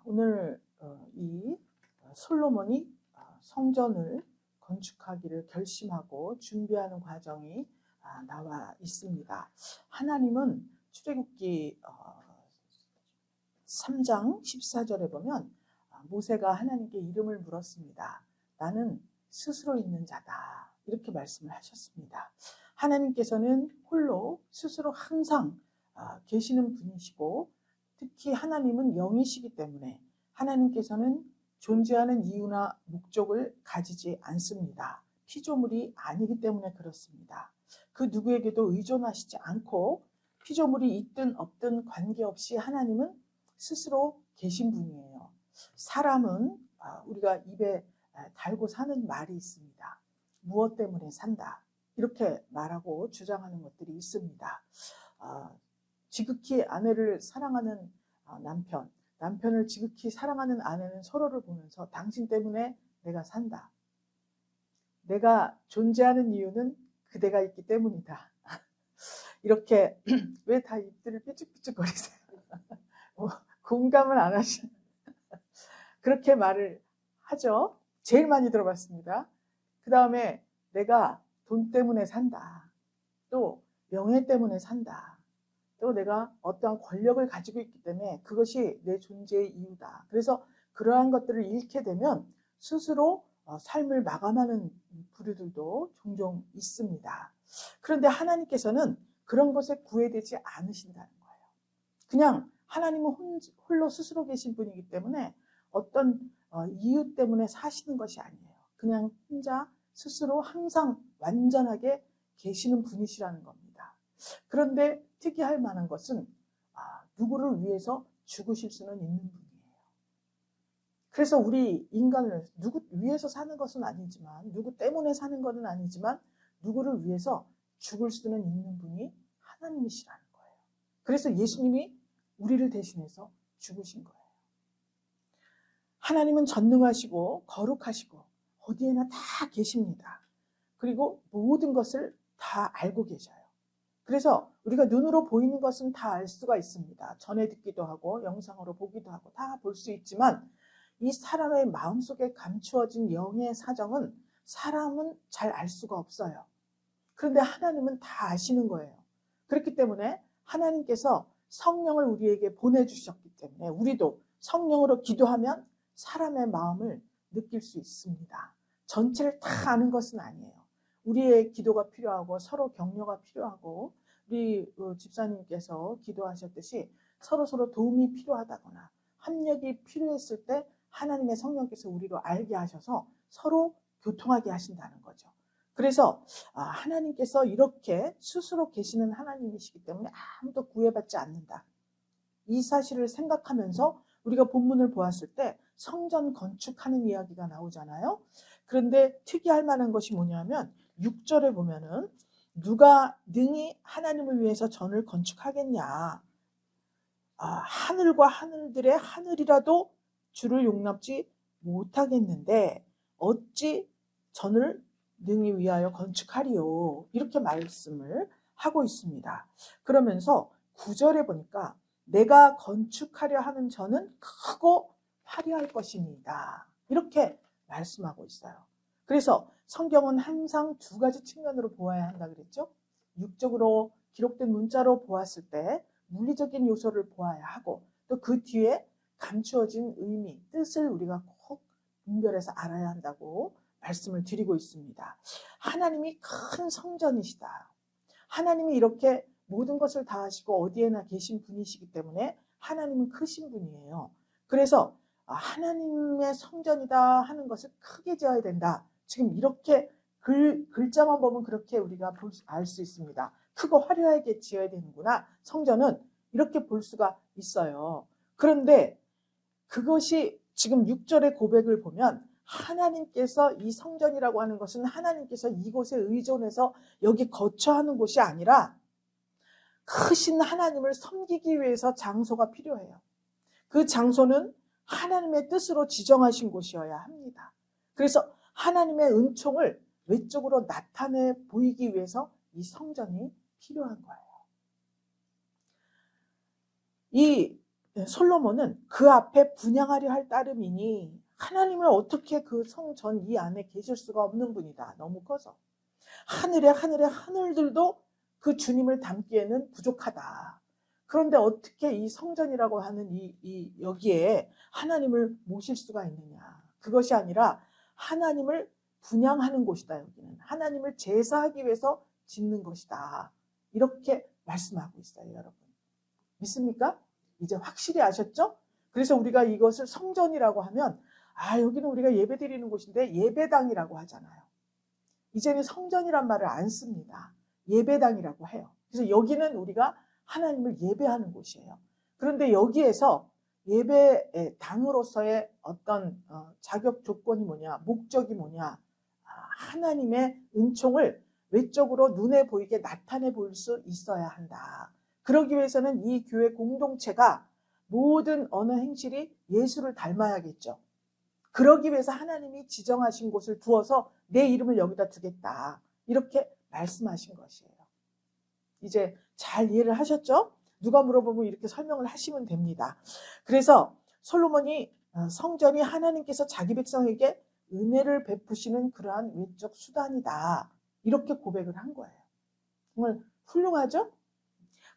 오늘 이 솔로몬이 성전을 건축하기를 결심하고 준비하는 과정이 나와 있습니다. 하나님은 출애굽기 3장 14절에 보면 모세가 하나님께 이름을 물었습니다. 나는 스스로 있는 자다. 이렇게 말씀을 하셨습니다. 하나님께서는 홀로 스스로 항상 계시는 분이시고, 특히 하나님은 영이시기 때문에 하나님께서는 존재하는 이유나 목적을 가지지 않습니다. 피조물이 아니기 때문에 그렇습니다. 그 누구에게도 의존하시지 않고 피조물이 있든 없든 관계없이 하나님은 스스로 계신 분이에요. 사람은 우리가 입에 달고 사는 말이 있습니다. 무엇 때문에 산다, 이렇게 말하고 주장하는 것들이 있습니다. 지극히 아내를 사랑하는 남편을 지극히 사랑하는 아내는 서로를 보면서 당신 때문에 내가 산다. 내가 존재하는 이유는 그대가 있기 때문이다. 이렇게 왜 다 입들을 삐죽삐죽거리세요? 공감을 안 하시는 그렇게 말을 하죠. 제일 많이 들어봤습니다. 그 다음에 내가 돈 때문에 산다. 또 명예 때문에 산다. 또 내가 어떠한 권력을 가지고 있기 때문에 그것이 내 존재의 이유다. 그래서 그러한 것들을 잃게 되면 스스로 삶을 마감하는 부류들도 종종 있습니다. 그런데 하나님께서는 그런 것에 구애되지 않으신다는 거예요. 그냥 하나님은 홀로 스스로 계신 분이기 때문에 어떤 이유 때문에 사시는 것이 아니에요. 그냥 혼자 스스로 항상 완전하게 계시는 분이시라는 겁니다. 그런데 특이할 만한 것은 누구를 위해서 죽으실 수는 있는 분이에요. 그래서 우리 인간을 누구 위해서 사는 것은 아니지만, 누구 때문에 사는 것은 아니지만 누구를 위해서 죽을 수는 있는 분이 하나님이시라는 거예요. 그래서 예수님이 우리를 대신해서 죽으신 거예요. 하나님은 전능하시고 거룩하시고 어디에나 다 계십니다. 그리고 모든 것을 다 알고 계셔요. 그래서 우리가 눈으로 보이는 것은 다 알 수가 있습니다. 전해 듣기도 하고 영상으로 보기도 하고 다 볼 수 있지만, 이 사람의 마음속에 감추어진 영의 사정은 사람은 잘 알 수가 없어요. 그런데 하나님은 다 아시는 거예요. 그렇기 때문에 하나님께서 성령을 우리에게 보내주셨기 때문에 우리도 성령으로 기도하면 사람의 마음을 느낄 수 있습니다. 전체를 다 아는 것은 아니에요. 우리의 기도가 필요하고 서로 격려가 필요하고, 우리 집사님께서 기도하셨듯이 서로 도움이 필요하다거나 합력이 필요했을 때 하나님의 성령께서 우리로 알게 하셔서 서로 교통하게 하신다는 거죠. 그래서 하나님께서 이렇게 스스로 계시는 하나님이시기 때문에 아무도 구애받지 않는다. 이 사실을 생각하면서 우리가 본문을 보았을 때 성전 건축하는 이야기가 나오잖아요. 그런데 특이할 만한 것이 뭐냐면 6절에 보면은 누가 능히 하나님을 위해서 전을 건축하겠냐. 하늘과 하늘들의 하늘이라도 주를 용납지 못하겠는데 어찌 전을 능히 위하여 건축하리요. 이렇게 말씀을 하고 있습니다. 그러면서 9절에 보니까 내가 건축하려 하는 전은 크고 화려할 것입니다. 이렇게 말씀하고 있어요. 그래서 성경은 항상 두 가지 측면으로 보아야 한다 그랬죠. 육적으로 기록된 문자로 보았을 때 물리적인 요소를 보아야 하고, 또 그 뒤에 감추어진 의미, 뜻을 우리가 꼭 분별해서 알아야 한다고 말씀을 드리고 있습니다. 하나님이 큰 성전이시다. 하나님이 이렇게 모든 것을 다 하시고 어디에나 계신 분이시기 때문에 하나님은 크신 분이에요. 그래서 하나님의 성전이다 하는 것을 크게 지어야 된다. 지금 이렇게 글자만 보면 그렇게 우리가 알 수 있습니다. 크고 화려하게 지어야 되는구나. 성전은 이렇게 볼 수가 있어요. 그런데 그것이 지금 6절의 고백을 보면 하나님께서 이 성전이라고 하는 것은 하나님께서 이곳에 의존해서 여기 거처하는 곳이 아니라 크신 하나님을 섬기기 위해서 장소가 필요해요. 그 장소는 하나님의 뜻으로 지정하신 곳이어야 합니다. 그래서 하나님의 은총을 외적으로 나타내 보이기 위해서 이 성전이 필요한 거예요. 이 솔로몬은 그 앞에 분향하려 할 따름이니 하나님을 어떻게 그 성전 이 안에 계실 수가 없는 분이다. 너무 커서. 하늘의 하늘들도 그 주님을 담기에는 부족하다. 그런데 어떻게 이 성전이라고 하는 여기에 하나님을 모실 수가 있느냐. 그것이 아니라 하나님을 분향하는 곳이다. 여기는 하나님을 제사하기 위해서 짓는 것이다. 이렇게 말씀하고 있어요. 여러분 믿습니까? 이제 확실히 아셨죠? 그래서 우리가 이것을 성전이라고 하면 여기는 우리가 예배 드리는 곳인데 예배당이라고 하잖아요. 이제는 성전이란 말을 안 씁니다. 예배당이라고 해요. 그래서 여기는 우리가 하나님을 예배하는 곳이에요. 그런데 여기에서 예배당으로서의 어떤 자격 조건이 뭐냐, 목적이 뭐냐, 하나님의 은총을 외적으로 눈에 보이게 나타내 보일 수 있어야 한다. 그러기 위해서는 이 교회 공동체가 모든 언어 행실이 예수를 닮아야겠죠. 그러기 위해서 하나님이 지정하신 곳을 두어서 내 이름을 여기다 두겠다. 이렇게 말씀하신 것이에요. 이제 잘 이해를 하셨죠? 누가 물어보면 이렇게 설명을 하시면 됩니다. 그래서 솔로몬이 성전이 하나님께서 자기 백성에게 은혜를 베푸시는 그러한 외적 수단이다. 이렇게 고백을 한 거예요. 정말 훌륭하죠?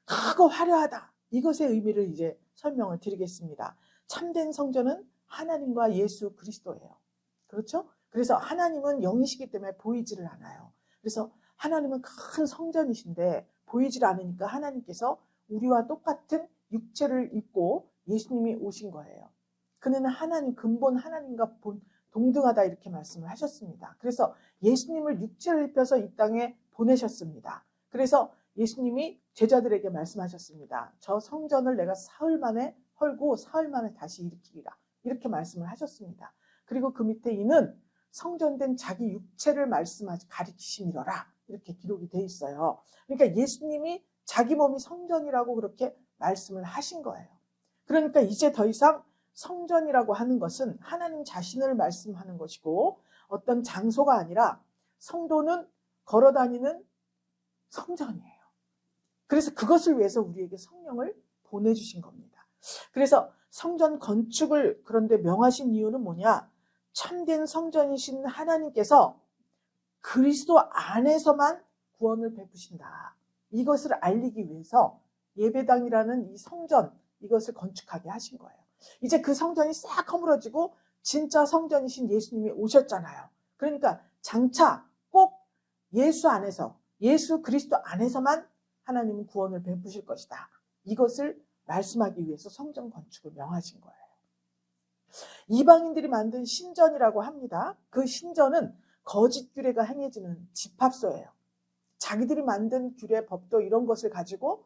크고 화려하다. 이것의 의미를 이제 설명을 드리겠습니다. 참된 성전은 하나님과 예수 그리스도예요. 그렇죠? 그래서 하나님은 영이시기 때문에 보이지를 않아요. 그래서 하나님은 큰 성전이신데 보이질 않으니까 하나님께서 우리와 똑같은 육체를 입고 예수님이 오신 거예요. 그는 하나님, 근본 하나님과 동등하다 이렇게 말씀을 하셨습니다. 그래서 예수님을 육체를 입혀서 이 땅에 보내셨습니다. 그래서 예수님이 제자들에게 말씀하셨습니다. 저 성전을 내가 사흘 만에 헐고 사흘 만에 다시 일으키리라. 이렇게 말씀을 하셨습니다. 그리고 그 밑에 이는 성전된 자기 육체를 가리키심이로라. 이렇게 기록이 돼 있어요. 그러니까 예수님이 자기 몸이 성전이라고 그렇게 말씀을 하신 거예요. 그러니까 이제 더 이상 성전이라고 하는 것은 하나님 자신을 말씀하는 것이고 어떤 장소가 아니라 성도는 걸어다니는 성전이에요. 그래서 그것을 위해서 우리에게 성령을 보내주신 겁니다. 그래서 성전 건축을 그런데 명하신 이유는 뭐냐? 참된 성전이신 하나님께서 그리스도 안에서만 구원을 베푸신다. 이것을 알리기 위해서 예배당이라는 이 성전, 이것을 건축하게 하신 거예요. 이제 그 성전이 싹 허물어지고 진짜 성전이신 예수님이 오셨잖아요. 그러니까 장차 꼭 예수 안에서, 예수 그리스도 안에서만 하나님은 구원을 베푸실 것이다. 이것을 말씀하기 위해서 성전 건축을 명하신 거예요. 이방인들이 만든 신전이라고 합니다. 그 신전은 거짓 규례가 행해지는 집합소예요. 자기들이 만든 규례, 법도 이런 것을 가지고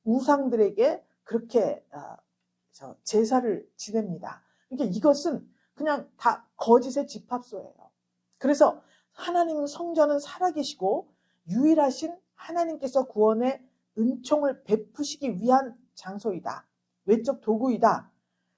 우상들에게 그렇게 제사를 지냅니다. 그러니까 이것은 그냥 다 거짓의 집합소예요. 그래서 하나님 성전은 살아계시고 유일하신 하나님께서 구원의 은총을 베푸시기 위한 장소이다. 외적 도구이다.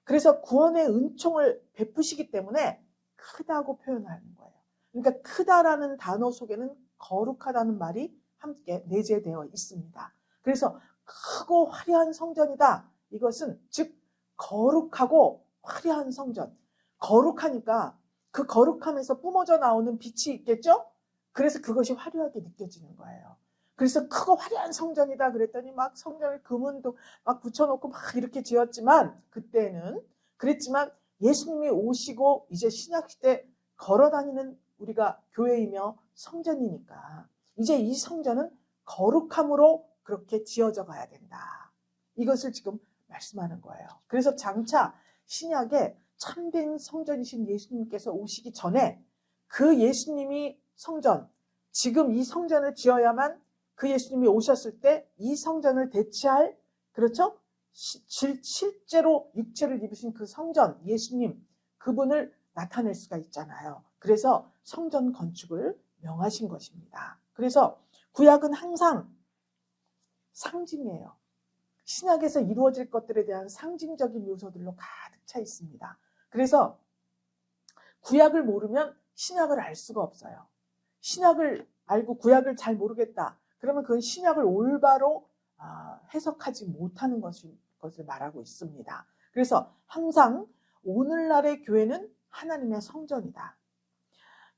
그래서 구원의 은총을 베푸시기 때문에 크다고 표현하는 거예요. 그러니까 크다라는 단어 속에는 거룩하다는 말이 함께 내재되어 있습니다. 그래서 크고 화려한 성전이다. 이것은 즉 거룩하고 화려한 성전. 거룩하니까 그 거룩함에서 뿜어져 나오는 빛이 있겠죠? 그래서 그것이 화려하게 느껴지는 거예요. 그래서 크고 화려한 성전이다 그랬더니 막 성전에 금은도 막 붙여놓고 막 이렇게 지었지만 그때는 그랬지만 예수님이 오시고 이제 신약시대 걸어다니는 우리가 교회이며 성전이니까 이제 이 성전은 거룩함으로 그렇게 지어져 가야 된다. 이것을 지금 말씀하는 거예요. 그래서 장차 신약에 참된 성전이신 예수님께서 오시기 전에 그 예수님이 성전, 지금 이 성전을 지어야만 그 예수님이 오셨을 때 이 성전을 대체할, 그렇죠? 실제로 육체를 입으신 그 성전, 예수님, 그분을 나타낼 수가 있잖아요. 그래서 성전 건축을 명하신 것입니다. 그래서 구약은 항상 상징이에요. 신약에서 이루어질 것들에 대한 상징적인 요소들로 가득 차 있습니다. 그래서 구약을 모르면 신약을 알 수가 없어요. 신약을 알고 구약을 잘 모르겠다. 그러면 그건 신약을 올바로 해석하지 못하는 것이 것을 말하고 있습니다. 그래서 항상 오늘날의 교회는 하나님의 성전이다.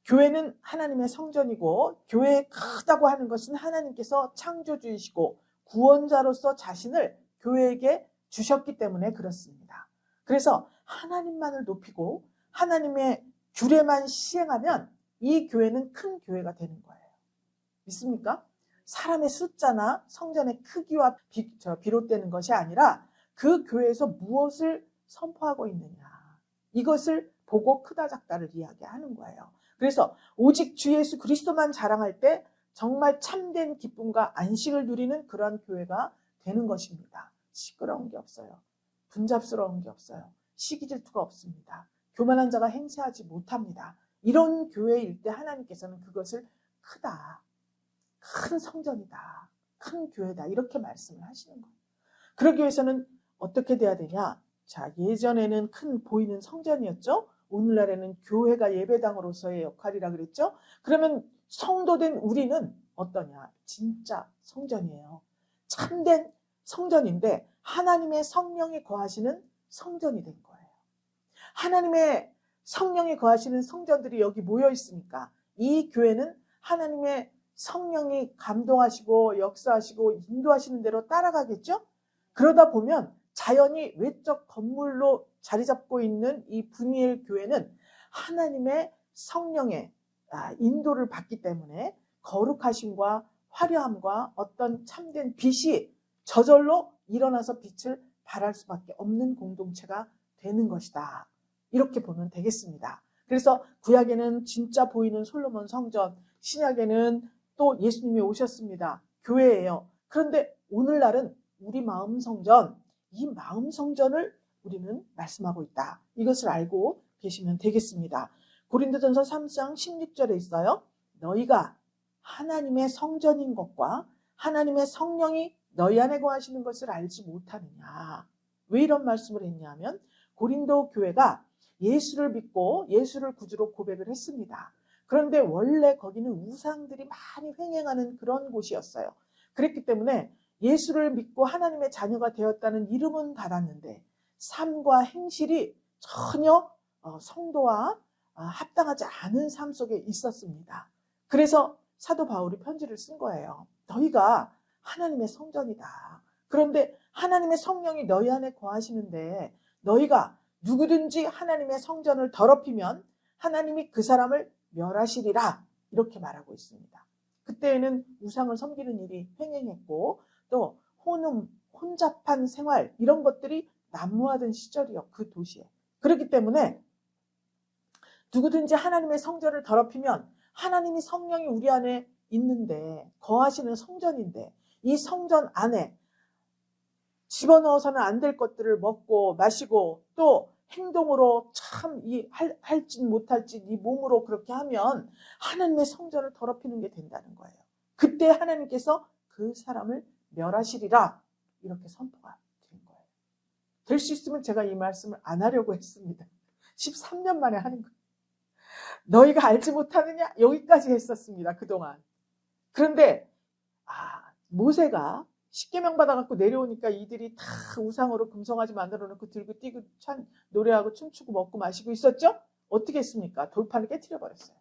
교회는 하나님의 성전이고 교회에 크다고 하는 것은 하나님께서 창조주이시고 구원자로서 자신을 교회에게 주셨기 때문에 그렇습니다. 그래서 하나님만을 높이고 하나님의 규례만 시행하면 이 교회는 큰 교회가 되는 거예요. 믿습니까? 사람의 숫자나 성전의 크기와 비롯되는 것이 아니라 그 교회에서 무엇을 선포하고 있느냐, 이것을 보고 크다 작다를 이야기하는 거예요. 그래서 오직 주 예수 그리스도만 자랑할 때 정말 참된 기쁨과 안식을 누리는 그런 교회가 되는 것입니다. 시끄러운 게 없어요. 분잡스러운 게 없어요. 시기 질투가 없습니다. 교만한 자가 행세하지 못합니다. 이런 교회일 때 하나님께서는 그것을 크다, 큰 성전이다, 큰 교회다, 이렇게 말씀을 하시는 거예요. 그러기 위해서는 어떻게 돼야 되냐? 자, 예전에는 큰 보이는 성전이었죠. 오늘날에는 교회가 예배당으로서의 역할이라 그랬죠. 그러면 성도된 우리는 어떠냐? 진짜 성전이에요. 참된 성전인데 하나님의 성령이 거하시는 성전이 된 거예요. 하나님의 성령이 거하시는 성전들이 여기 모여 있으니까 이 교회는 하나님의 성령이 감동하시고 역사하시고 인도하시는 대로 따라가겠죠. 그러다 보면 자연히 외적 건물로 자리 잡고 있는 이 분이엘 교회는 하나님의 성령의 인도를 받기 때문에 거룩하심과 화려함과 어떤 참된 빛이 저절로 일어나서 빛을 발할 수밖에 없는 공동체가 되는 것이다. 이렇게 보면 되겠습니다. 그래서 구약에는 진짜 보이는 솔로몬 성전, 신약에는 또 예수님이 오셨습니다. 교회예요. 그런데 오늘날은 우리 마음 성전, 이 마음 성전을 우리는 말씀하고 있다. 이것을 알고 계시면 되겠습니다. 고린도전서 3장 16절에 있어요. 너희가 하나님의 성전인 것과 하나님의 성령이 너희 안에 거하시는 것을 알지 못하느냐. 왜 이런 말씀을 했냐면 고린도 교회가 예수를 믿고 예수를 구주로 고백을 했습니다. 그런데 원래 거기는 우상들이 많이 횡행하는 그런 곳이었어요. 그랬기 때문에 예수를 믿고 하나님의 자녀가 되었다는 이름은 달았는데 삶과 행실이 전혀 성도와 합당하지 않은 삶 속에 있었습니다. 그래서 사도 바울이 편지를 쓴 거예요. 너희가 하나님의 성전이다. 그런데 하나님의 성령이 너희 안에 거하시는데 너희가 누구든지 하나님의 성전을 더럽히면 하나님이 그 사람을 멸하시리라. 이렇게 말하고 있습니다. 그때에는 우상을 섬기는 일이 횡행했고 또 혼음, 혼잡한 생활 이런 것들이 난무하던 시절이요. 그 도시에. 그렇기 때문에 누구든지 하나님의 성전을 더럽히면 하나님이 성령이 우리 안에 있는데 거하시는 성전인데 이 성전 안에 집어넣어서는 안 될 것들을 먹고 마시고 또 행동으로 참 할짓 못할짓 이 몸으로 그렇게 하면 하나님의 성전을 더럽히는 게 된다는 거예요. 그때 하나님께서 그 사람을 멸하시리라 이렇게 선포가 된 거예요. 될 수 있으면 제가 이 말씀을 안 하려고 했습니다. 13년 만에 하는 거예요. 너희가 알지 못하느냐? 여기까지 했었습니다. 그동안. 그런데 모세가 십계명 받아갖고 내려오니까 이들이 다 우상으로 금송아지 만들어놓고 들고 뛰고 노래하고 춤추고 먹고 마시고 있었죠? 어떻게 했습니까? 돌판을 깨트려버렸어요.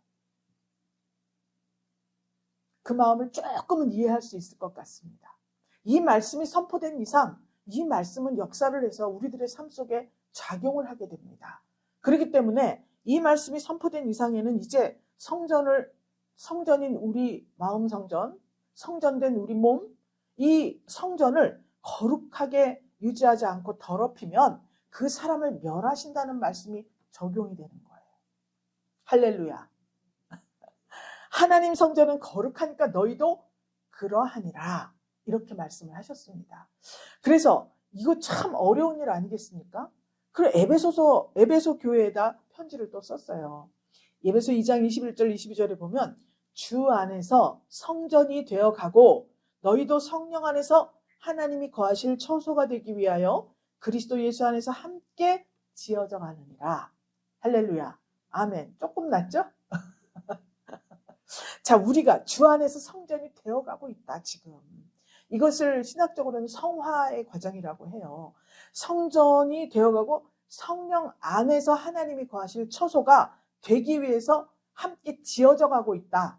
그 마음을 조금은 이해할 수 있을 것 같습니다. 이 말씀이 선포된 이상 이 말씀은 역사를 해서 우리들의 삶 속에 작용을 하게 됩니다. 그렇기 때문에 이 말씀이 선포된 이상에는 이제 성전인 우리 마음 성전, 성전된 우리 몸, 이 성전을 거룩하게 유지하지 않고 더럽히면 그 사람을 멸하신다는 말씀이 적용이 되는 거예요. 할렐루야. 하나님 성전은 거룩하니까 너희도 그러하니라. 이렇게 말씀을 하셨습니다. 그래서 이거 참 어려운 일 아니겠습니까? 그리고 에베소 교회에다 편지를 또 썼어요. 에베소 2장 21절 22절에 보면 주 안에서 성전이 되어가고 너희도 성령 안에서 하나님이 거하실 처소가 되기 위하여 그리스도 예수 안에서 함께 지어져 가느니라. 할렐루야. 아멘. 조금 낫죠? 자, 우리가 주 안에서 성전이 되어가고 있다, 지금. 이것을 신학적으로는 성화의 과정이라고 해요. 성전이 되어가고 성령 안에서 하나님이 거하실 처소가 되기 위해서 함께 지어져 가고 있다.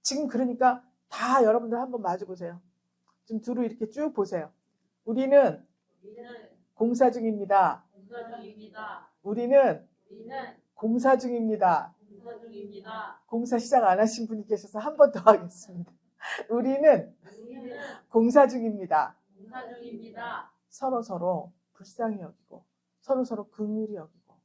지금 그러니까 다 여러분들 한번 마주 보세요. 좀 두루 이렇게 쭉 보세요. 우리는 공사 중입니다. 우리는 공사 중입니다. 공사 시작 안 하신 분이 계셔서 한 번 더 하겠습니다. 우리는 공사 중입니다. 서로 불쌍히 여기고 서로 긍휼히 여기고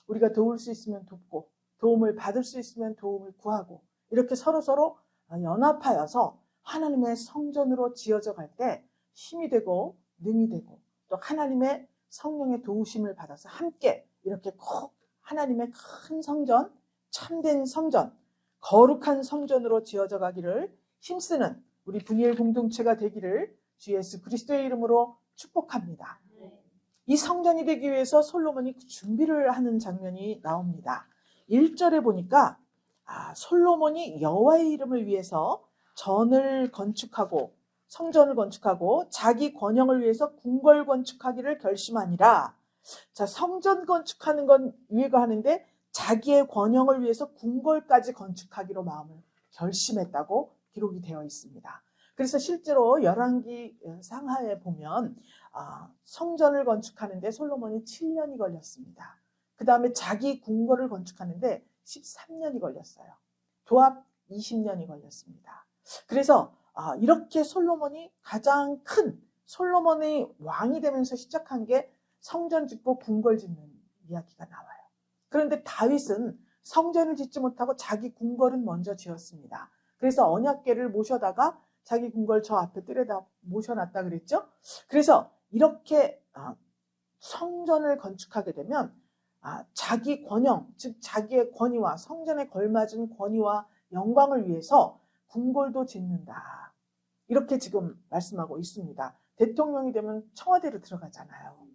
우리가 도울 수 있으면 돕고 도움을 받을 수 있으면 도움을 구하고 이렇게 서로 연합하여서 하나님의 성전으로 지어져 갈 때 힘이 되고 능이 되고 또 하나님의 성령의 도우심을 받아서 함께 이렇게 꼭 하나님의 큰 성전, 참된 성전, 거룩한 성전으로 지어져 가기를 힘쓰는 우리 분이엘 공동체가 되기를 주 예수 그리스도의 이름으로 축복합니다. 이 성전이 되기 위해서 솔로몬이 준비를 하는 장면이 나옵니다. 1절에 보니까 솔로몬이 여호와의 이름을 위해서 전을 건축하고 성전을 건축하고 자기 권영을 위해서 궁궐 건축하기를 결심하니라. 자, 성전 건축하는 건 이해가 하는데 자기의 권영을 위해서 궁궐까지 건축하기로 마음을 결심했다고 기록이 되어 있습니다. 그래서 실제로 열왕기 상하에 보면 성전을 건축하는데 솔로몬이 7년이 걸렸습니다. 그 다음에 자기 궁궐을 건축하는데 13년이 걸렸어요. 도합 20년이 걸렸습니다. 그래서 이렇게 솔로몬이 가장 큰 솔로몬이 왕이 되면서 시작한 게 성전 짓고 궁궐 짓는 이야기가 나와요. 그런데 다윗은 성전을 짓지 못하고 자기 궁궐은 먼저 지었습니다. 그래서 언약궤를 모셔다가 자기 궁궐 저 앞에 뜰에다 모셔놨다 그랬죠. 그래서 이렇게 성전을 건축하게 되면 자기 권영, 즉 자기의 권위와 성전에 걸맞은 권위와 영광을 위해서 궁궐도 짓는다. 이렇게 지금 말씀하고 있습니다. 대통령이 되면 청와대로 들어가잖아요.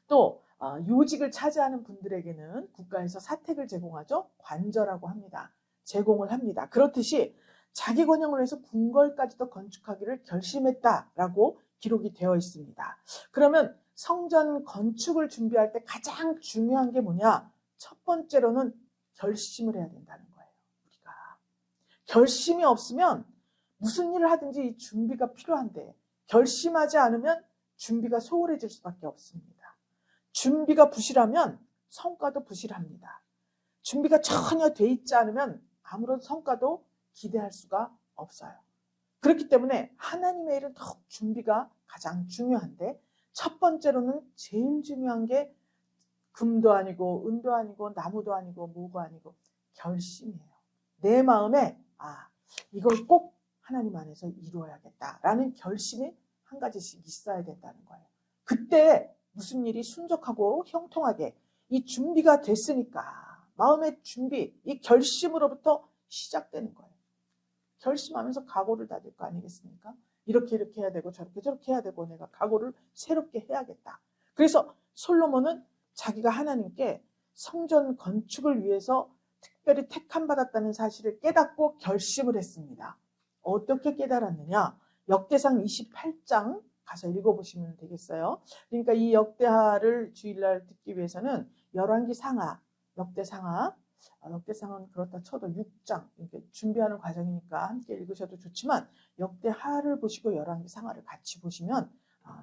또 요직을 차지하는 분들에게는 국가에서 사택을 제공하죠. 관저라고 합니다. 제공을 합니다. 그렇듯이 자기 권영을 위해서 궁궐까지도 건축하기를 결심했다라고 기록이 되어 있습니다. 그러면 성전 건축을 준비할 때 가장 중요한 게 뭐냐? 첫 번째로는 결심을 해야 된다는 거예요. 우리가 결심이 없으면 무슨 일을 하든지 이 준비가 필요한데 결심하지 않으면 준비가 소홀해질 수밖에 없습니다. 준비가 부실하면 성과도 부실합니다. 준비가 전혀 돼 있지 않으면 아무런 성과도 기대할 수가 없어요. 그렇기 때문에 하나님의 일은 더욱 준비가 가장 중요한데 첫 번째로는 제일 중요한 게 금도 아니고 은도 아니고 나무도 아니고 뭐가 아니고 결심이에요. 내 마음에 이걸 꼭 하나님 안에서 이루어야겠다라는 결심이 한 가지씩 있어야 된다는 거예요. 그때 무슨 일이 순적하고 형통하게 이 준비가 됐으니까 마음의 준비, 이 결심으로부터 시작되는 거예요. 결심하면서 각오를 다질 거 아니겠습니까? 이렇게 해야 되고 저렇게 해야 되고 내가 각오를 새롭게 해야겠다. 그래서 솔로몬은 자기가 하나님께 성전 건축을 위해서 특별히 택함받았다는 사실을 깨닫고 결심을 했습니다. 어떻게 깨달았느냐? 역대상 28장 가서 읽어보시면 되겠어요. 그러니까 이 역대하를 주일날 듣기 위해서는 열왕기 상하, 역대상은 그렇다 쳐도 6장 이렇게 준비하는 과정이니까 함께 읽으셔도 좋지만 역대하를 보시고 열왕기 상하를 같이 보시면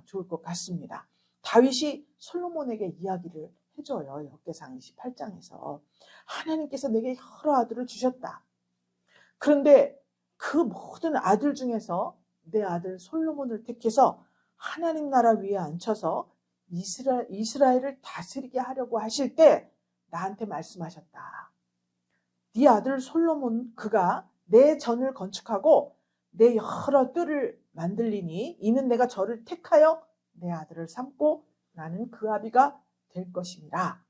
좋을 것 같습니다. 다윗이 솔로몬에게 이야기를 해줘요. 역대상 28장에서 하나님께서 내게 여러 아들을 주셨다. 그런데 그 모든 아들 중에서 내 아들 솔로몬을 택해서 하나님 나라 위에 앉혀서 이스라엘을 다스리게 하려고 하실 때 나한테 말씀하셨다. 네 아들 솔로몬 그가 내 전을 건축하고 내 여러 뜰을 만들리니 이는 내가 저를 택하여 내 아들을 삼고 나는 그 아비가 될 것이니라.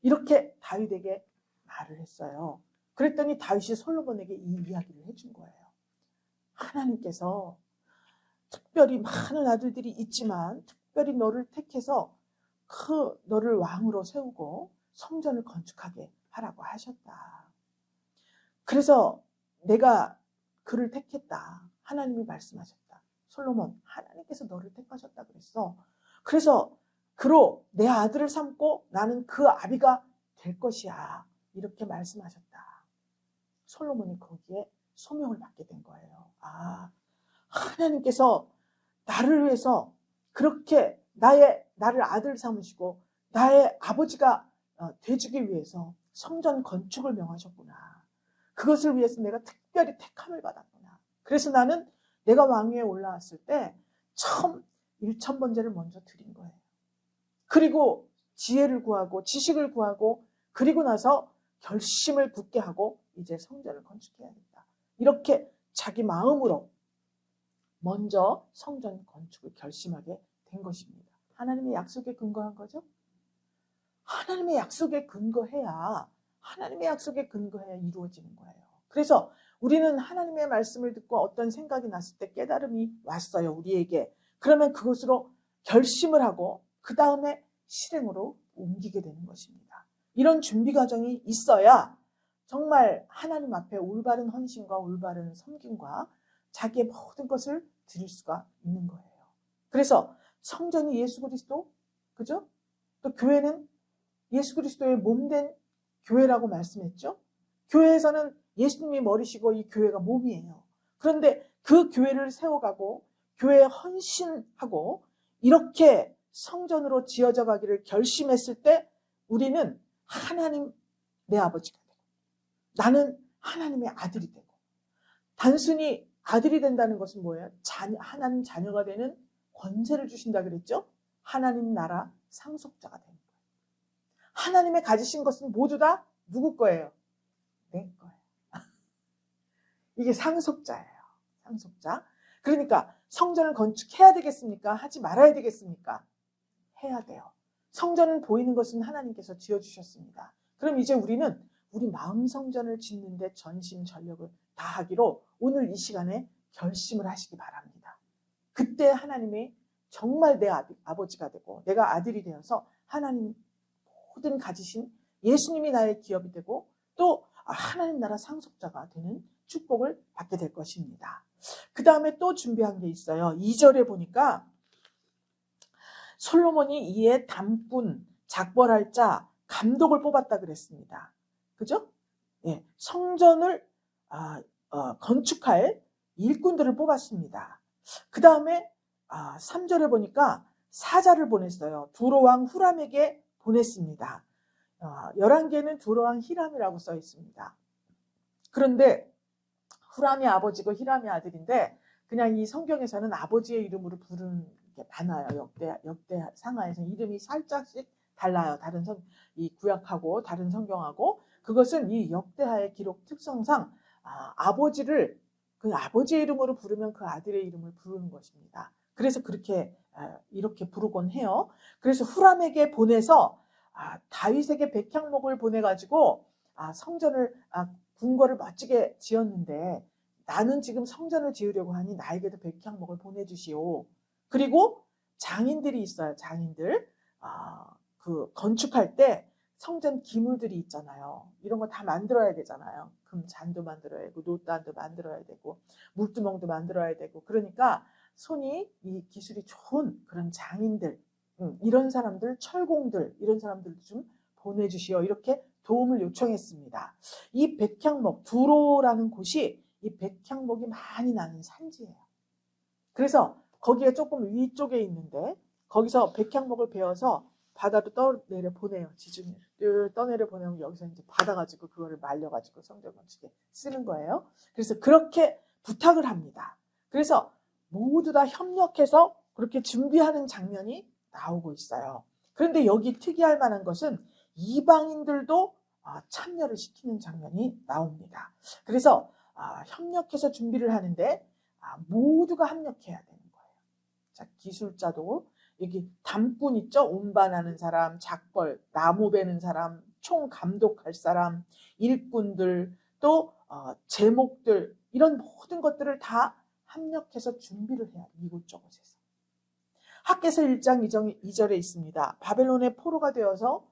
이렇게 다윗에게 말을 했어요. 그랬더니 다윗이 솔로몬에게 이 이야기를 해준 거예요. 하나님께서 특별히 많은 아들들이 있지만 특별히 너를 택해서 너를 왕으로 세우고 성전을 건축하게 하라고 하셨다. 그래서 내가 그를 택했다. 하나님이 말씀하셨다. 솔로몬, 하나님께서 너를 택하셨다 그랬어. 그래서 그로 내 아들을 삼고 나는 그 아비가 될 것이야. 이렇게 말씀하셨다. 솔로몬이 거기에 소명을 받게 된 거예요. 하나님께서 나를 위해서 그렇게 나를 아들 삼으시고 나의 아버지가 되주기 위해서 성전 건축을 명하셨구나. 그것을 위해서 내가 특별히 택함을 받았구나. 그래서 나는 내가 왕위에 올라왔을 때 처음 1,000번제를 먼저 드린 거예요. 그리고 지혜를 구하고 지식을 구하고 그리고 나서 결심을 굳게 하고 이제 성전을 건축해야겠다. 이렇게 자기 마음으로 먼저 성전 건축을 결심하게 된 것입니다. 하나님의 약속에 근거한 거죠. 하나님의 약속에 근거해야 이루어지는 거예요. 그래서 우리는 하나님의 말씀을 듣고 어떤 생각이 났을 때 깨달음이 왔어요. 우리에게. 그러면 그것으로 결심을 하고 그 다음에 실행으로 옮기게 되는 것입니다. 이런 준비 과정이 있어야 정말 하나님 앞에 올바른 헌신과 올바른 섬김과 자기의 모든 것을 드릴 수가 있는 거예요. 그래서 성전이 예수 그리스도, 그죠? 또 교회는 예수 그리스도의 몸된 교회라고 말씀했죠. 교회에서는 예수님이 머리시고 이 교회가 몸이에요. 그런데 그 교회를 세워가고 교회에 헌신하고 이렇게 성전으로 지어져 가기를 결심했을 때 우리는 하나님 내 아버지가 되고 나는 하나님의 아들이 되고 단순히 아들이 된다는 것은 뭐예요? 하나님 자녀가 되는 권세를 주신다 그랬죠? 하나님 나라 상속자가 되는 거예요. 하나님의 가지신 것은 모두 다 누구 거예요? 내 거예요. 이게 상속자예요. 상속자. 그러니까 성전을 건축해야 되겠습니까? 하지 말아야 되겠습니까? 해야 돼요. 성전은 보이는 것은 하나님께서 지어주셨습니다. 그럼 이제 우리는 우리 마음 성전을 짓는데 전심전력을 다하기로 오늘 이 시간에 결심을 하시기 바랍니다. 그때 하나님이 정말 내 아버지가 되고 내가 아들이 되어서 하나님 모든 가지신 예수님이 나의 기업이 되고 또 하나님 나라 상속자가 되는 축복을 받게 될 것입니다. 그 다음에 또 준비한 게 있어요. 2절에 보니까 솔로몬이 이에 담꾼, 작벌할 자, 감독을 뽑았다 그랬습니다. 그죠? 예, 성전을 건축할 일꾼들을 뽑았습니다. 그 다음에 3절에 보니까 사자를 보냈어요. 두로왕 후람에게 보냈습니다. 11개는 두로왕 히람이라고 써 있습니다. 그런데 후람이 아버지고 히람이 아들인데 그냥 이 성경에서는 아버지의 이름으로 부르는 게 많아요. 역대 상하에서 이름이 살짝씩 달라요. 이 구약하고 다른 성경하고 그것은 이 역대하의 기록 특성상 아버지를 그 아버지의 이름으로 부르면 그 아들의 이름을 부르는 것입니다. 그래서 이렇게 부르곤 해요. 그래서 후람에게 보내서 다윗에게 백향목을 보내가지고 성전을 궁궐을 멋지게 지었는데 나는 지금 성전을 지으려고 하니 나에게도 백향목을 보내주시오. 그리고 장인들이 있어요. 장인들. 그 건축할 때 성전 기물들이 있잖아요. 이런 거 다 만들어야 되잖아요. 금잔도 만들어야 되고 노단도 만들어야 되고 물두멍도 만들어야 되고 그러니까 이 기술이 좋은 그런 장인들 이런 사람들 철공들 이런 사람들도 좀 보내주시오. 이렇게 도움을 요청했습니다. 이 백향목 두로라는 곳이 이 백향목이 많이 나는 산지예요. 그래서 거기에 조금 위쪽에 있는데 거기서 백향목을 베어서 바다로 떠내려 보내요. 지중해를 떠내려 보내면 여기서 이제 받아가지고 그거를 말려가지고 성전 건축에 쓰는 거예요. 그래서 그렇게 부탁을 합니다. 그래서 모두 다 협력해서 그렇게 준비하는 장면이 나오고 있어요. 그런데 여기 특이할 만한 것은 이방인들도 참여를 시키는 장면이 나옵니다. 그래서 협력해서 준비를 하는데 모두가 협력해야 되는 거예요. 자, 기술자도 여기 담꾼 있죠? 운반하는 사람, 작벌, 나무 베는 사람, 총 감독할 사람, 일꾼들, 또 제목들 이런 모든 것들을 다 협력해서 준비를 해야 돼요. 이곳저곳에서. 학개서 1장 2절에 있습니다. 바벨론의 포로가 되어서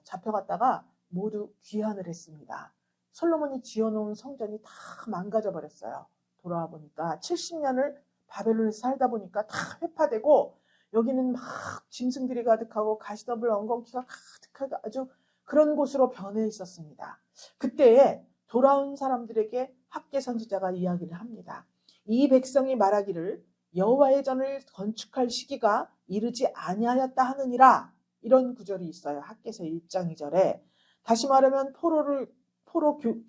잡혀갔다가 모두 귀환을 했습니다. 솔로몬이 지어놓은 성전이 다 망가져 버렸어요. 돌아와 보니까 70년을 바벨론에서 살다 보니까 다 회파되고 여기는 막 짐승들이 가득하고 가시덤불 엉겅퀴가 가득하고 아주 그런 곳으로 변해 있었습니다. 그때에 돌아온 사람들에게 학개 선지자가 이야기를 합니다. 이 백성이 말하기를 여호와의 전을 건축할 시기가 이르지 아니하였다 하느니라. 이런 구절이 있어요. 학개서 1장 2절에. 다시 말하면 포로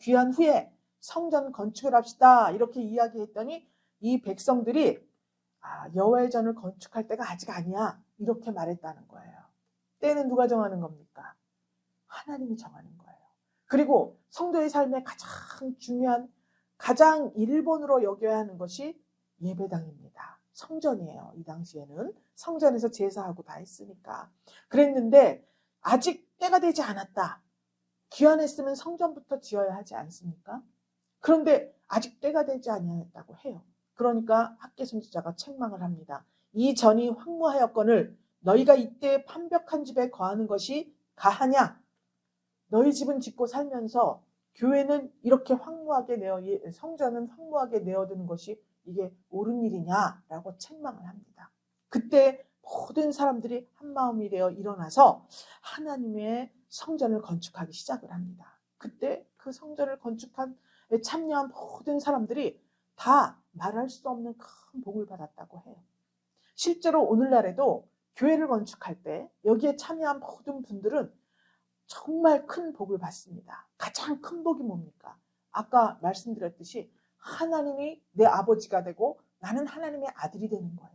귀한 후에 성전 건축을 합시다. 이렇게 이야기했더니 이 백성들이 여호와의 전을 건축할 때가 아직 아니야. 이렇게 말했다는 거예요. 때는 누가 정하는 겁니까? 하나님이 정하는 거예요. 그리고 성도의 삶에 가장 중요한, 가장 일본으로 여겨야 하는 것이 예배당입니다. 성전이에요. 이 당시에는 성전에서 제사하고 다 했으니까. 그랬는데 아직 때가 되지 않았다. 귀환했으면 성전부터 지어야 하지 않습니까? 그런데 아직 때가 되지 아니하였다고 해요. 그러니까 학개 선지자가 책망을 합니다. 이 전이 황무하였거늘 너희가 이때 판벽한 집에 거하는 것이 가하냐? 너희 집은 짓고 살면서 교회는 이렇게 황무하게 성전은 황무하게 내어두는 것이 이게 옳은 일이냐라고 책망을 합니다. 그때 모든 사람들이 한마음이 되어 일어나서 하나님의 성전을 건축하기 시작을 합니다. 그때 그 성전을 건축한 참여한 모든 사람들이 다 말할 수 없는 큰 복을 받았다고 해요. 실제로 오늘날에도 교회를 건축할 때 여기에 참여한 모든 분들은 정말 큰 복을 받습니다. 가장 큰 복이 뭡니까? 아까 말씀드렸듯이 하나님이 내 아버지가 되고 나는 하나님의 아들이 되는 거예요.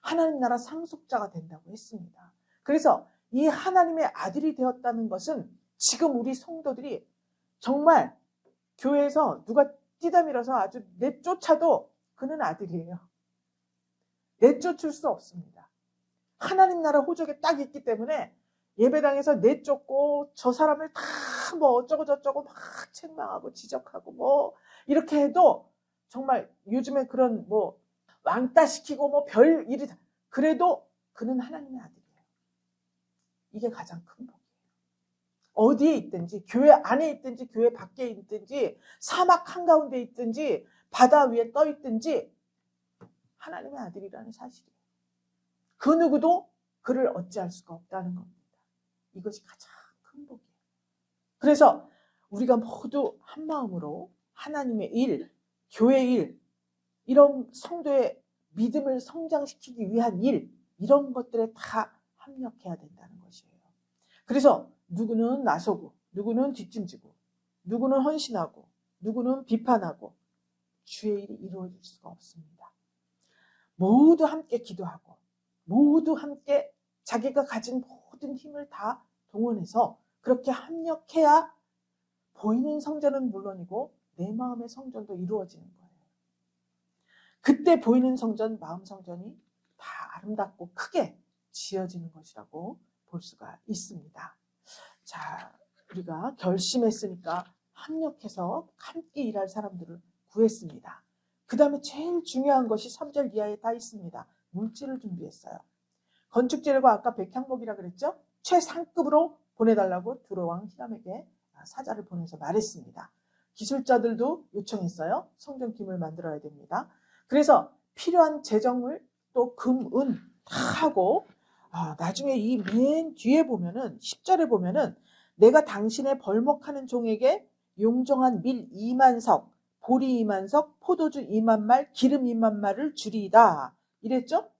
하나님 나라 상속자가 된다고 했습니다. 그래서 이 하나님의 아들이 되었다는 것은 지금 우리 성도들이 정말 교회에서 누가 뛰다밀어서 아주 내쫓아도 그는 아들이에요. 내쫓을 수 없습니다. 하나님 나라 호적에 딱 있기 때문에 예배당에서 내쫓고 저 사람을 다 뭐 어쩌고 저쩌고 막 책망하고 지적하고 뭐 이렇게 해도 정말 요즘에 그런 뭐 왕따 시키고 뭐 별 일이 다 그래도 그는 하나님의 아들이에요. 이게 가장 큰 복이에요. 어디에 있든지 교회 안에 있든지 교회 밖에 있든지 사막 한가운데 있든지 바다 위에 떠 있든지 하나님의 아들이라는 사실이에요. 그 누구도 그를 어찌할 수가 없다는 겁니다. 이것이 가장 큰 복이에요. 그래서 우리가 모두 한 마음으로 하나님의 일, 교회 일, 이런 성도의 믿음을 성장시키기 위한 일, 이런 것들에 다 합력해야 된다는 것이에요. 그래서 누구는 나서고, 누구는 뒷짐지고, 누구는 헌신하고, 누구는 비판하고, 주의 일이 이루어질 수가 없습니다. 모두 함께 기도하고, 모두 함께 자기가 가진 모든 힘을 다 동원해서 그렇게 합력해야 보이는 성전은 물론이고 내 마음의 성전도 이루어지는 거예요. 그때 보이는 성전, 마음 성전이 다 아름답고 크게 지어지는 것이라고 볼 수가 있습니다. 자, 우리가 결심했으니까 합력해서 함께 일할 사람들을 구했습니다. 그 다음에 제일 중요한 것이 3절 이하에 다 있습니다. 물질을 준비했어요. 건축재료가 아까 백향목이라 그랬죠? 최상급으로 보내달라고 두로왕 히람에게 사자를 보내서 말했습니다. 기술자들도 요청했어요. 성전김을 만들어야 됩니다. 그래서 필요한 재정을 또 금, 은 다 하고 나중에 이 맨 뒤에 보면은 10절에 보면은 내가 당신의 벌목하는 종에게 용정한 밀 2만석, 보리 2만석, 포도주 2만말, 기름 2만말을 주리이다. 이랬죠?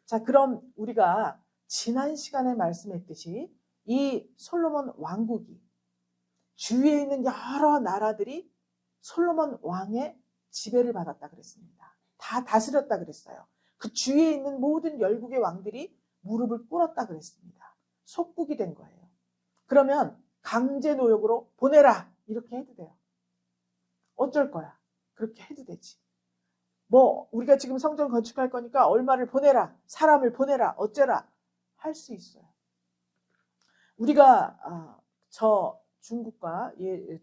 자, 그럼 우리가 지난 시간에 말씀했듯이 이 솔로몬 왕국이 주위에 있는 여러 나라들이 솔로몬 왕의 지배를 받았다 그랬습니다. 다 다스렸다 그랬어요. 그 주위에 있는 모든 열국의 왕들이 무릎을 꿇었다 그랬습니다. 속국이 된 거예요. 그러면 강제 노역으로 보내라 이렇게 해도 돼요. 어쩔 거야. 그렇게 해도 되지. 뭐 우리가 지금 성전 건축할 거니까 얼마를 보내라, 사람을 보내라, 어쩌라 할 수 있어요. 우리가 저 중국과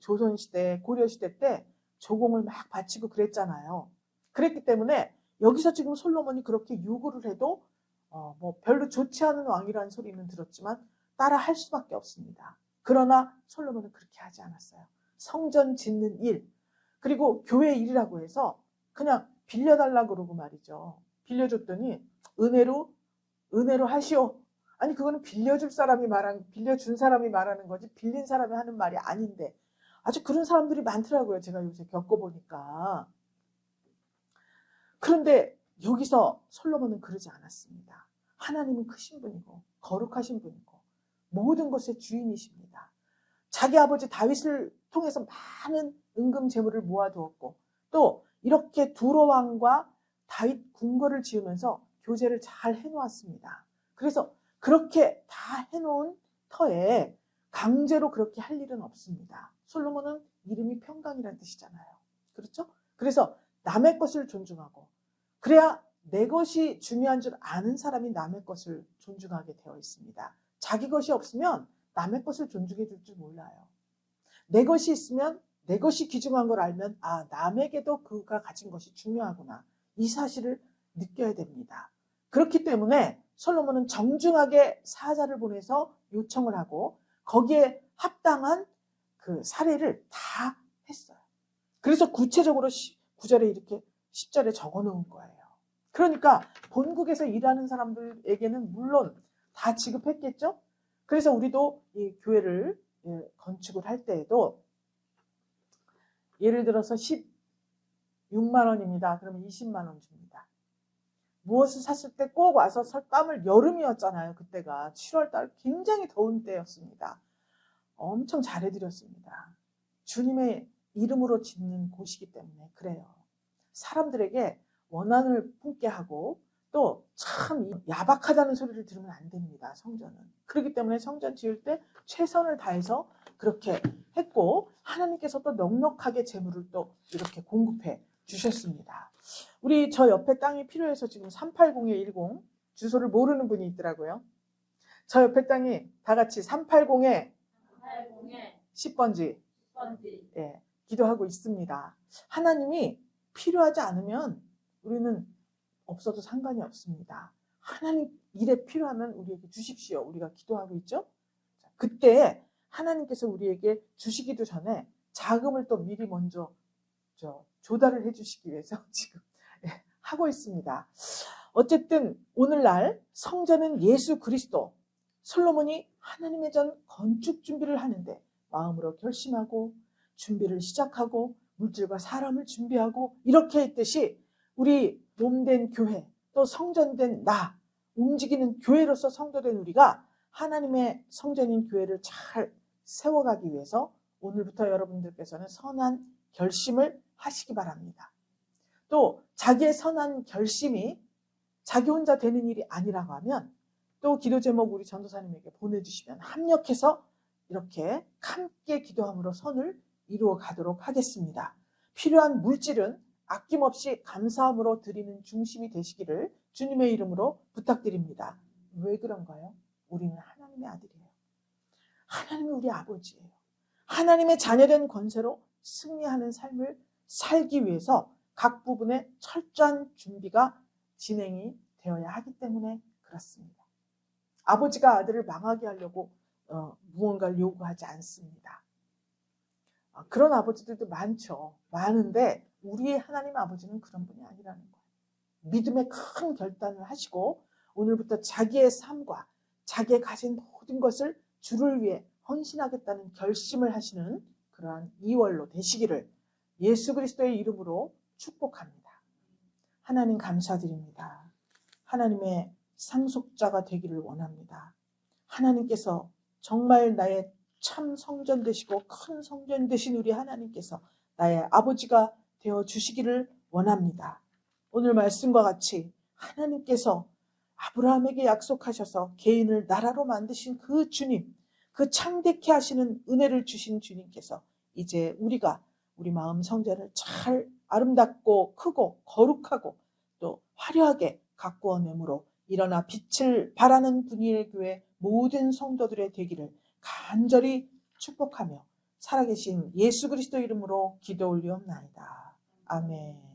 조선시대, 고려시대 때 조공을 막 바치고 그랬잖아요. 그랬기 때문에 여기서 지금 솔로몬이 그렇게 요구를 해도 뭐 별로 좋지 않은 왕이라는 소리는 들었지만 따라 할 수밖에 없습니다. 그러나 솔로몬은 그렇게 하지 않았어요. 성전 짓는 일, 그리고 교회 일이라고 해서 그냥 빌려달라고 그러고 말이죠. 빌려줬더니 은혜로 은혜로 하시오. 아니 그거는 빌려준 사람이 말하는 거지 빌린 사람이 하는 말이 아닌데 아주 그런 사람들이 많더라고요. 제가 요새 겪어보니까. 그런데 여기서 솔로몬은 그러지 않았습니다. 하나님은 크신 분이고 거룩하신 분이고 모든 것의 주인이십니다. 자기 아버지 다윗을 통해서 많은 은금 재물을 모아두었고 또 이렇게 두로 왕과 다윗 궁궐을 지으면서 교제를 잘 해놓았습니다. 그래서 그렇게 다 해놓은 터에 강제로 그렇게 할 일은 없습니다. 솔로몬은 이름이 평강이라는 뜻이잖아요. 그렇죠? 그래서 남의 것을 존중하고 그래야 내 것이 중요한 줄 아는 사람이 남의 것을 존중하게 되어 있습니다. 자기 것이 없으면 남의 것을 존중해 줄 줄 몰라요. 내 것이 있으면 내 것이 귀중한 걸 알면 아 남에게도 그가 가진 것이 중요하구나. 이 사실을 느껴야 됩니다. 그렇기 때문에 솔로몬은 정중하게 사자를 보내서 요청을 하고 거기에 합당한 그 사례를 다 했어요. 그래서 구체적으로 9절에 이렇게 10절에 적어 놓은 거예요. 그러니까 본국에서 일하는 사람들에게는 물론 다 지급했겠죠? 그래서 우리도 이 교회를 건축을 할 때에도 예를 들어서 16만 원입니다. 그러면 20만 원 줍니다. 무엇을 샀을 때 꼭 와서 설감을 여름이었잖아요. 그때가 7월달 굉장히 더운 때였습니다. 엄청 잘해드렸습니다. 주님의 이름으로 짓는 곳이기 때문에 그래요. 사람들에게 원한을 품게 하고 또 참 야박하다는 소리를 들으면 안 됩니다. 성전은. 그렇기 때문에 성전 지을 때 최선을 다해서 그렇게 했고 하나님께서 또 넉넉하게 재물을 또 이렇게 공급해 주셨습니다. 우리 저 옆에 땅이 필요해서 지금 380-10 주소를 모르는 분이 있더라고요. 저 옆에 땅이 다 같이 380-10번지 예, 기도하고 있습니다. 하나님이 필요하지 않으면 우리는 없어도 상관이 없습니다. 하나님 일에 필요하면 우리에게 주십시오. 우리가 기도하고 있죠. 그때 하나님께서 우리에게 주시기도 전에 자금을 또 미리 먼저 조달을 해주시기 위해서 지금 하고 있습니다. 어쨌든 오늘날 성전은 예수 그리스도, 솔로몬이 하나님의 전 건축 준비를 하는데 마음으로 결심하고 준비를 시작하고 물질과 사람을 준비하고 이렇게 했듯이 우리 몸된 교회 또 성전된 나 움직이는 교회로서 성도된 우리가 하나님의 성전인 교회를 잘 세워가기 위해서 오늘부터 여러분들께서는 선한 결심을 하시기 바랍니다. 또 자기의 선한 결심이 자기 혼자 되는 일이 아니라고 하면 또 기도 제목 우리 전도사님에게 보내주시면 합력해서 이렇게 함께 기도함으로 선을 이루어 가도록 하겠습니다. 필요한 물질은 아낌없이 감사함으로 드리는 중심이 되시기를 주님의 이름으로 부탁드립니다. 왜 그런가요? 우리는 하나님의 아들이에요. 하나님이 우리 아버지예요. 하나님의 자녀된 권세로 승리하는 삶을 살기 위해서 각 부분에 철저한 준비가 진행이 되어야 하기 때문에 그렇습니다. 아버지가 아들을 망하게 하려고 무언가를 요구하지 않습니다. 그런 아버지들도 많죠. 많은데 우리의 하나님 아버지는 그런 분이 아니라는 거예요. 믿음의 큰 결단을 하시고 오늘부터 자기의 삶과 자기의 가진 모든 것을 주를 위해 헌신하겠다는 결심을 하시는 그러한 2월로 되시기를 예수 그리스도의 이름으로 축복합니다. 하나님 감사드립니다. 하나님의 상속자가 되기를 원합니다. 하나님께서 정말 나의 참 성전 되시고 큰 성전 되신 우리 하나님께서 나의 아버지가 되어 주시기를 원합니다. 오늘 말씀과 같이 하나님께서 아브라함에게 약속하셔서 개인을 나라로 만드신 그 주님, 그 창대케 하시는 은혜를 주신 주님께서 이제 우리가 우리 마음 성전을 잘 아름답고 크고 거룩하고 또 화려하게 가꾸어 내므로 일어나 빛을 발하는 분이의 교회 모든 성도들의 되기를 간절히 축복하며 살아계신 예수 그리스도 이름으로 기도 올리옵나이다. 아멘.